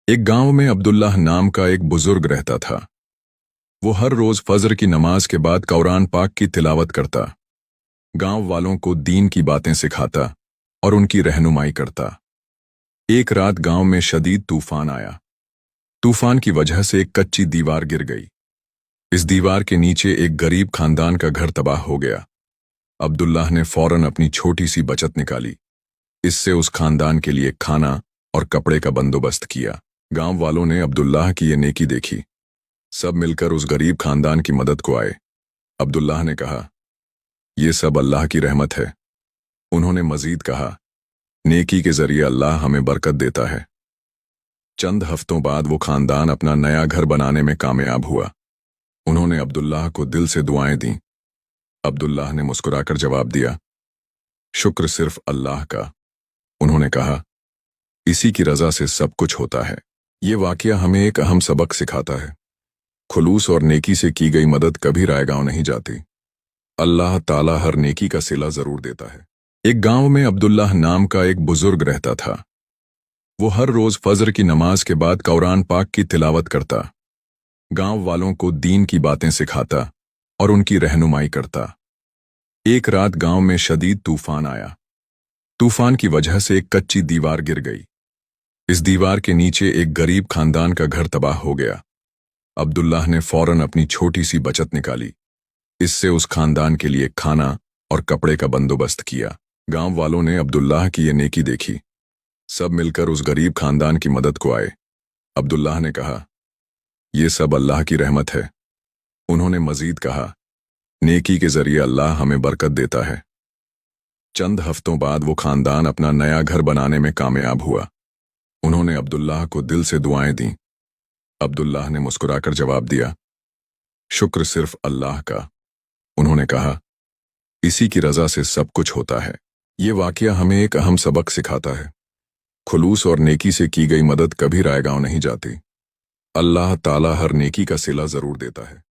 एक गांव में अब्दुल्लाह नाम का एक बुजुर्ग रहता था। वो हर रोज फजर की नमाज के बाद कुरान पाक की तिलावत करता, गांव वालों को दीन की बातें सिखाता और उनकी रहनुमाई करता। एक रात गांव में शदीद तूफान आया। तूफान की वजह से एक कच्ची दीवार गिर गई। इस दीवार के नीचे एक गरीब खानदान का घर तबाह हो गया। अब्दुल्लाह ने फौरन अपनी छोटी सी बचत निकाली। इससे उस खानदान के लिए खाना और कपड़े का बंदोबस्त किया। गांव वालों ने अब्दुल्लाह की ये नेकी देखी। सब मिलकर उस गरीब खानदान की मदद को आए। अब्दुल्लाह ने कहा, ये सब अल्लाह की रहमत है। उन्होंने मजीद कहा, नेकी के जरिए अल्लाह हमें बरकत देता है। चंद हफ्तों बाद वो खानदान अपना नया घर बनाने में कामयाब हुआ। उन्होंने अब्दुल्लाह को दिल से दुआएं दी। अब्दुल्लाह ने मुस्कुराकर जवाब दिया, शुक्र सिर्फ अल्लाह का। उन्होंने कहा, इसी की रजा से सब कुछ होता है। ये वाकया हमें एक अहम सबक सिखाता है। खुलूस और नेकी से की गई मदद कभी रायगांव नहीं जाती। अल्लाह ताला हर नेकी का सिला जरूर देता है। एक गांव में अब्दुल्लाह नाम का एक बुजुर्ग रहता था। वो हर रोज फजर की नमाज के बाद कुरान पाक की तिलावत करता, गांव वालों को दीन की बातें सिखाता और उनकी रहनुमाई करता। एक रात गांव में शदीद तूफान आया। तूफान की वजह से एक कच्ची दीवार गिर गई। इस दीवार के नीचे एक गरीब खानदान का घर तबाह हो गया। अब्दुल्लाह ने फौरन अपनी छोटी सी बचत निकाली। इससे उस खानदान के लिए खाना और कपड़े का बंदोबस्त किया। गांव वालों ने अब्दुल्लाह की ये नेकी देखी। सब मिलकर उस गरीब खानदान की मदद को आए। अब्दुल्लाह ने कहा, ये सब अल्लाह की रहमत है। उन्होंने मजीद कहा, नेकी के जरिए अल्लाह हमें बरकत देता है। चंद हफ्तों बाद वो खानदान अपना नया घर बनाने में कामयाब हुआ। उन्होंने अब्दुल्लाह को दिल से दुआएं दी। अब्दुल्लाह ने मुस्कुराकर जवाब दिया, शुक्र सिर्फ अल्लाह का। उन्होंने कहा, इसी की रजा से सब कुछ होता है। ये वाकया हमें एक अहम सबक सिखाता है। खुलूस और नेकी से की गई मदद कभी रायगांव नहीं जाती। अल्लाह ताला हर नेकी का सिला जरूर देता है।